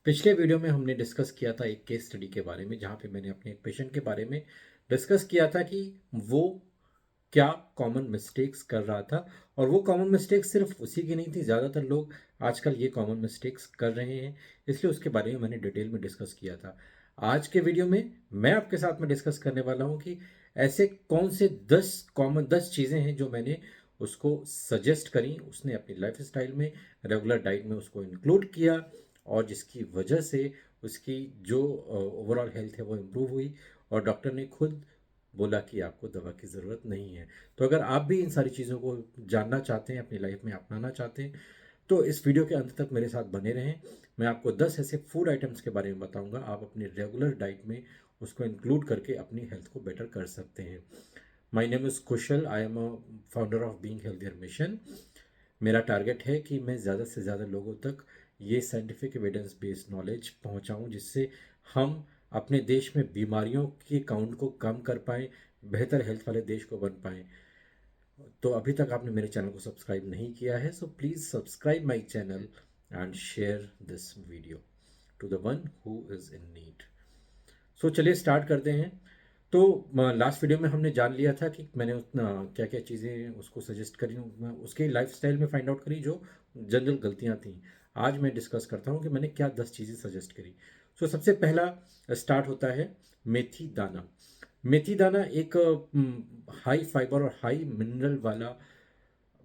पिछले वीडियो में हमने डिस्कस किया था एक केस स्टडी के बारे में, जहाँ पे मैंने अपने एक पेशेंट के बारे में डिस्कस किया था कि वो क्या कॉमन मिस्टेक्स कर रहा था। और वो कॉमन मिस्टेक्स सिर्फ उसी की नहीं थी, ज़्यादातर लोग आजकल ये कॉमन मिस्टेक्स कर रहे हैं, इसलिए उसके बारे में मैंने डिटेल में डिस्कस किया था। आज के वीडियो में मैं आपके साथ में डिस्कस करने वाला हूँ कि ऐसे कौन से 10 चीज़ें हैं जो मैंने उसको सजेस्ट करी, उसने अपनी लाइफ स्टाइल में, रेगुलर डाइट में उसको इंक्लूड किया, और जिसकी वजह से उसकी जो ओवरऑल हेल्थ है वो इम्प्रूव हुई, और डॉक्टर ने खुद बोला कि आपको दवा की ज़रूरत नहीं है। तो अगर आप भी इन सारी चीज़ों को जानना चाहते हैं, अपनी लाइफ में अपनाना चाहते हैं, तो इस वीडियो के अंत तक मेरे साथ बने रहें। मैं आपको 10 ऐसे फूड आइटम्स के बारे में बताऊंगा, आप अपनी रेगुलर डाइट में उसको इंक्लूड करके अपनी हेल्थ को बेटर कर सकते हैं। My name is Kusal, I am a founder of being healthier mission. मेरा टारगेट है कि मैं ज़्यादा से ज़्यादा लोगों तक ये साइंटिफिक एविडेंस बेस्ड नॉलेज पहुंचाऊं, जिससे हम अपने देश में बीमारियों के काउंट को कम कर पाएँ, बेहतर हेल्थ वाले देश को बन पाएँ। तो अभी तक आपने मेरे चैनल को सब्सक्राइब नहीं किया है, so please subscribe my channel and share this video to the one who is in need. So चलिए स्टार्ट करते हैं। तो लास्ट वीडियो में हमने जान लिया था कि मैंने क्या क्या चीज़ें उसको सजेस्ट करी, उसके लाइफस्टाइल में फाइंड आउट करी जो जनरल गलतियां थी। आज मैं डिस्कस करता हूँ कि मैंने क्या 10 चीज़ें सजेस्ट करी। सो सबसे पहला स्टार्ट होता है मेथी दाना। मेथी दाना एक हाई फाइबर और हाई मिनरल वाला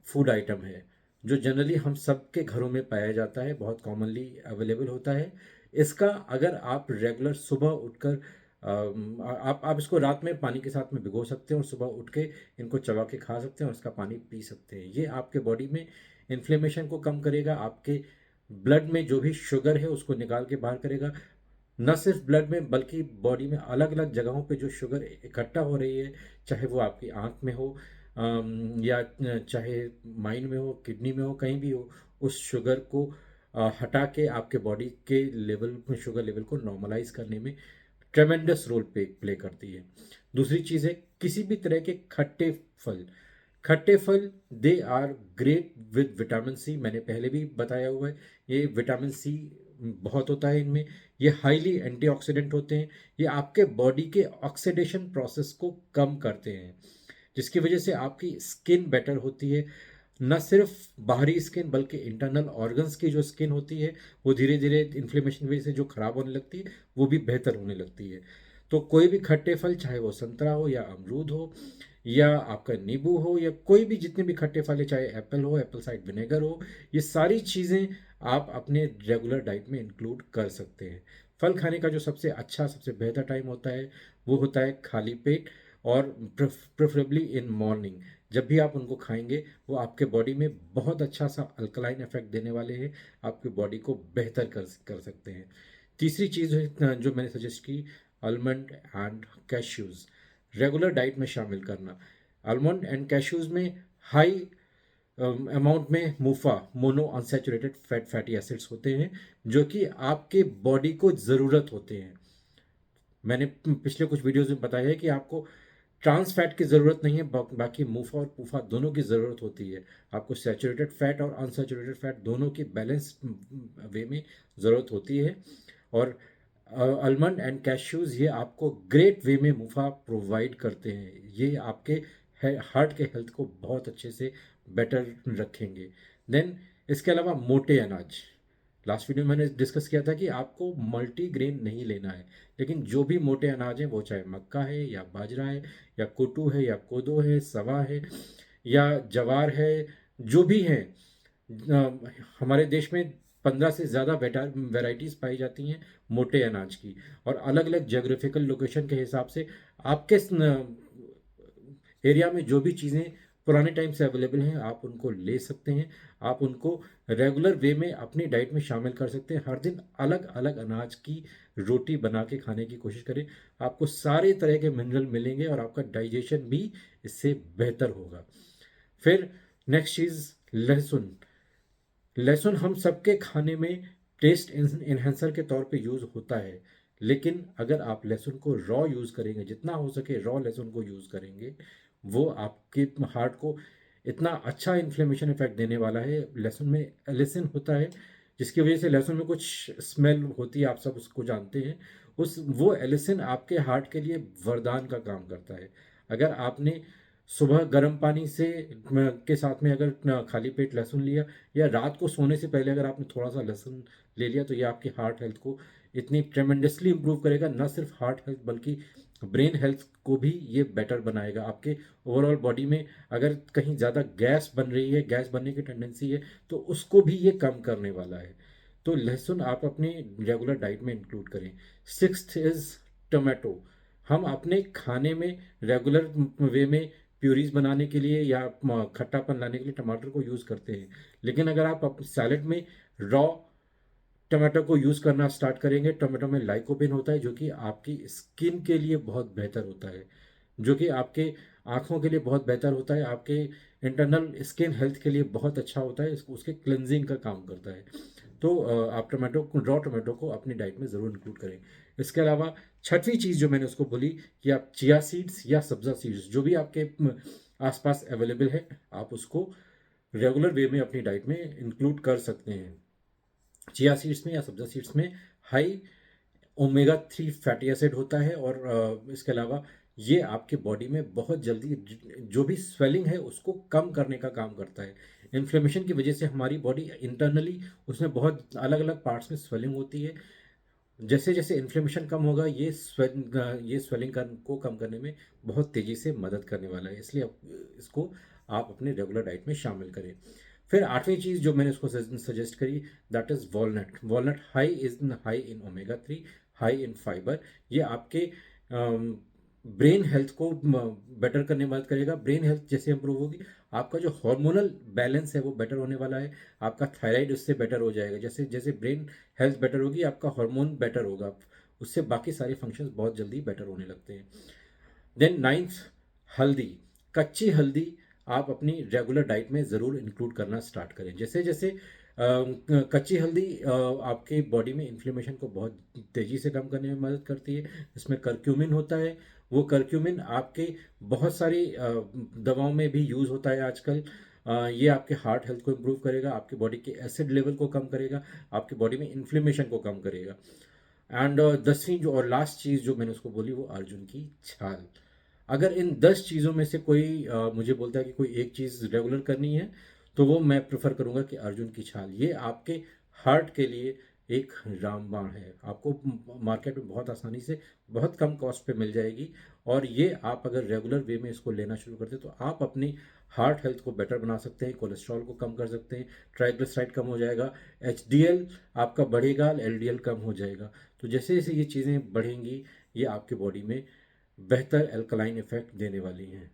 फूड आइटम है, जो जनरली हम सबके घरों में पाया जाता है, बहुत कॉमनली अवेलेबल होता है। इसका अगर आप रेगुलर सुबह उठकर आप इसको रात में पानी के साथ में भिगो सकते हैं और सुबह उठ के इनको चबा के खा सकते हैं और इसका पानी पी सकते हैं। ये आपके बॉडी में इन्फ्लेमेशन को कम करेगा, आपके ब्लड में जो भी शुगर है उसको निकाल के बाहर करेगा। न सिर्फ ब्लड में बल्कि बॉडी में अलग अलग जगहों पे जो शुगर इकट्ठा हो रही है, चाहे वो आपकी आंख में हो, या चाहे माइंड में हो, किडनी में हो, कहीं भी हो, उस शुगर को हटा के आपके बॉडी के लेवल में शुगर लेवल को नॉर्मलाइज करने में ट्रेमेंडस रोल प्ले करती है। दूसरी चीज़ है किसी भी तरह के खट्टे फल। खट्टे फल they are great with vitamin C, मैंने पहले भी बताया हुआ है। ये विटामिन सी बहुत होता है इनमें। ये हाईली एंटीऑक्सीडेंट होते हैं। ये आपके बॉडी के ऑक्सीडेशन प्रोसेस को कम करते हैं, जिसकी वजह से आपकी स्किन बेटर होती है। न सिर्फ बाहरी स्किन बल्कि इंटरनल ऑर्गन्स की जो स्किन होती है वो धीरे धीरे इन्फ्लेमेशन की वजह से जो खराब होने लगती है वो भी बेहतर होने लगती है। तो कोई भी खट्टे फल, चाहे वो संतरा हो या अमरूद हो या आपका नींबू हो या कोई भी, जितने भी खट्टे फल है, चाहे एप्पल हो, एप्पल साइड विनेगर हो, ये सारी चीज़ें आप अपने रेगुलर डाइट में इंक्लूड कर सकते हैं। फल खाने का जो सबसे अच्छा, सबसे बेहतर टाइम होता है वो होता है खाली पेट, और प्रेफरेबली इन मॉर्निंग। जब भी आप उनको खाएंगे वो आपके बॉडी में बहुत अच्छा सा अल्कलाइन इफेक्ट देने वाले हैं, आपकी बॉडी को बेहतर कर सकते हैं। तीसरी चीज़ जो मैंने सजेस्ट की, almond and cashews regular diet में शामिल करना। आलमंड एंड कैश्यूज़ में हाई अमाउंट में मूफा, मोनो अनसैचुरेटेड फैटी एसिड्स होते हैं, जो कि आपके बॉडी को ज़रूरत होते हैं। मैंने पिछले कुछ वीडियोस में बताया है कि आपको ट्रांस फैट की ज़रूरत नहीं है, बाकी मूफा और पूफा दोनों की ज़रूरत होती है। आपको सैचुरेटेड फैट और अनसैचुरेटेड फैट दोनों की बैलेंस वे में ज़रूरत होती है। और आलमंड एंड कैश्यूज़ ये आपको ग्रेट वे में मुफा प्रोवाइड करते हैं। ये आपके हार्ट के हेल्थ को बहुत अच्छे से बेटर रखेंगे। देन इसके अलावा मोटे अनाज, लास्ट वीडियो में मैंने डिस्कस किया था कि आपको मल्टी ग्रेन नहीं लेना है, लेकिन जो भी मोटे अनाज हैं, वो चाहे मक्का है या बाजरा है या कोटू है या कोदो है, सवा है या जवार है, जो भी है। हमारे देश में 15 से ज़्यादा वेराइटीज़ पाई जाती हैं मोटे अनाज की, और अलग अलग जोग्राफिकल लोकेशन के हिसाब से आपके एरिया में जो भी चीज़ें पुराने टाइम से अवेलेबल हैं आप उनको ले सकते हैं। आप उनको रेगुलर वे में अपनी डाइट में शामिल कर सकते हैं। हर दिन अलग अलग अनाज की रोटी बना के खाने की कोशिश करें, आपको सारे तरह के मिनरल मिलेंगे और आपका डाइजेशन भी इससे बेहतर होगा। फिर नेक्स्ट चीज़, लहसुन। लहसुन हम सबके खाने में टेस्ट इन्हेंसर के तौर पे यूज़ होता है, लेकिन अगर आप लहसुन को रॉ यूज़ करेंगे, जितना हो सके रॉ लहसुन को यूज़ करेंगे, वो आपके हार्ट को इतना अच्छा इन्फ्लेमेशन इफेक्ट देने वाला है। लहसुन में एलिसिन होता है, जिसकी वजह से लहसुन में कुछ स्मेल होती है, आप सब उसको जानते हैं। वो एलिसिन आपके हार्ट के लिए वरदान का काम करता है। अगर आपने सुबह गर्म पानी से के साथ में अगर खाली पेट लहसुन लिया, या रात को सोने से पहले अगर आपने थोड़ा सा लहसुन ले लिया, तो ये आपकी हार्ट हेल्थ को इतनी ट्रेमेंडसली इंप्रूव करेगा। ना सिर्फ हार्ट हेल्थ बल्कि ब्रेन हेल्थ को भी ये बेटर बनाएगा। आपके ओवरऑल बॉडी में अगर कहीं ज़्यादा गैस बन रही है, गैस बनने की टेंडेंसी है, तो उसको भी ये कम करने वाला है। तो लहसुन आप अपने रेगुलर डाइट में इंक्लूड करें। Sixth is tomato. हम अपने खाने में रेगुलर वे में प्यूरीज बनाने के लिए या खट्टापन लाने के लिए टमाटर को यूज़ करते हैं, लेकिन अगर आप सैलेड में रॉ टमाटो को यूज़ करना स्टार्ट करेंगे, टमाटो में लाइकोपिन होता है जो कि आपकी स्किन के लिए बहुत बेहतर होता है, जो कि आपके आँखों के लिए बहुत बेहतर होता है, आपके इंटरनल स्किन हेल्थ के लिए बहुत अच्छा होता है, उसके क्लेंजिंग का काम करता है। तो आप रॉ टमाटो को अपनी डाइट में ज़रूर इंक्लूड करें। इसके अलावा छठवीं चीज़ जो मैंने उसको बोली कि आप चिया सीड्स या सब्ज़ा सीड्स जो भी आपके आसपास अवेलेबल है, आप उसको रेगुलर वे में अपनी डाइट में इंक्लूड कर सकते हैं। चिया सीड्स में या सब्जा सीड्स में हाई ओमेगा 3 फैटी एसिड होता है, और इसके अलावा ये आपके बॉडी में बहुत जल्दी जो भी स्वेलिंग है उसको कम करने का काम करता है। इन्फ्लेमेशन की वजह से हमारी बॉडी इंटरनली उसमें बहुत अलग अलग पार्ट्स में स्वेलिंग होती है। जैसे जैसे इन्फ्लेमेशन कम होगा, ये स्वेलिंग को कम करने में बहुत तेज़ी से मदद करने वाला है, इसलिए इसको आप अपने रेगुलर डाइट में शामिल करें। फिर आठवीं चीज़ जो मैंने उसको सजेस्ट करी, that is walnut. Walnut high in omega 3, high in fibre. ये आपके ब्रेन हेल्थ को बेटर करने में मदद करेगा। ब्रेन हेल्थ जैसे इंप्रूव होगी, आपका जो हार्मोनल बैलेंस है वो बेटर होने वाला है। आपका थायराइड उससे बेटर हो जाएगा। जैसे जैसे ब्रेन हेल्थ बेटर होगी, आपका हार्मोन बेटर होगा, उससे बाकी सारे फंक्शंस बहुत जल्दी बेटर होने लगते हैं। देन नाइन्थ, हल्दी। कच्ची हल्दी आप अपनी रेगुलर डाइट में ज़रूर इंक्लूड करना स्टार्ट करें। जैसे जैसे कच्ची हल्दी आपके बॉडी में इन्फ्लेमेशन को बहुत तेज़ी से कम करने में मदद करती है। इसमें करक्यूमिन होता है। वो करक्यूमिन आपके बहुत सारी दवाओं में भी यूज़ होता है आजकल। ये आपके हार्ट हेल्थ को इम्प्रूव करेगा, आपके बॉडी के एसिड लेवल को कम करेगा, आपकी बॉडी में इन्फ्लेमेशन को कम करेगा। एंड 10वीं जो और लास्ट चीज़ जो मैंने उसको बोली, वो अर्जुन की छाल। अगर इन 10 चीज़ों में से कोई मुझे बोलता है कि कोई एक चीज़ रेगुलर करनी है, तो वो मैं प्रेफर करूँगा कि अर्जुन की छाल। ये आपके हार्ट के लिए एक रामबाण है। आपको मार्केट में बहुत आसानी से बहुत कम कॉस्ट पे मिल जाएगी, और ये आप अगर रेगुलर वे में इसको लेना शुरू करते हैं, तो आप अपनी हार्ट हेल्थ को बेटर बना सकते हैं, कोलेस्ट्रॉल को कम कर सकते हैं, ट्राइग्लिसराइड कम हो जाएगा, एचडीएल आपका बढ़ेगा, एलडीएल कम हो जाएगा। तो जैसे जैसे ये चीज़ें बढ़ेंगी, ये आपके बॉडी में बेहतर एल्कलाइन इफेक्ट देने वाली हैं।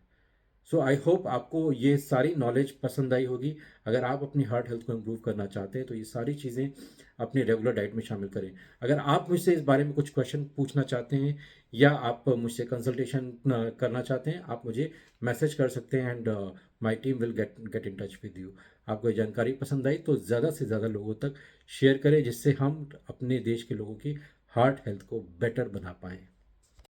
सो आई होप आपको ये सारी नॉलेज पसंद आई होगी। अगर आप अपनी हार्ट हेल्थ को इम्प्रूव करना चाहते हैं, तो ये सारी चीज़ें अपनी रेगुलर डाइट में शामिल करें। अगर आप मुझसे इस बारे में कुछ क्वेश्चन पूछना चाहते हैं, या आप मुझसे कंसल्टेशन करना चाहते हैं, आप मुझे मैसेज कर सकते हैं, and my team will get in touch with you. आपको ये जानकारी पसंद आई तो ज़्यादा से ज़्यादा लोगों तक शेयर करें, जिससे हम अपने देश के लोगों की हार्ट हेल्थ को बेटर बना पाएँ।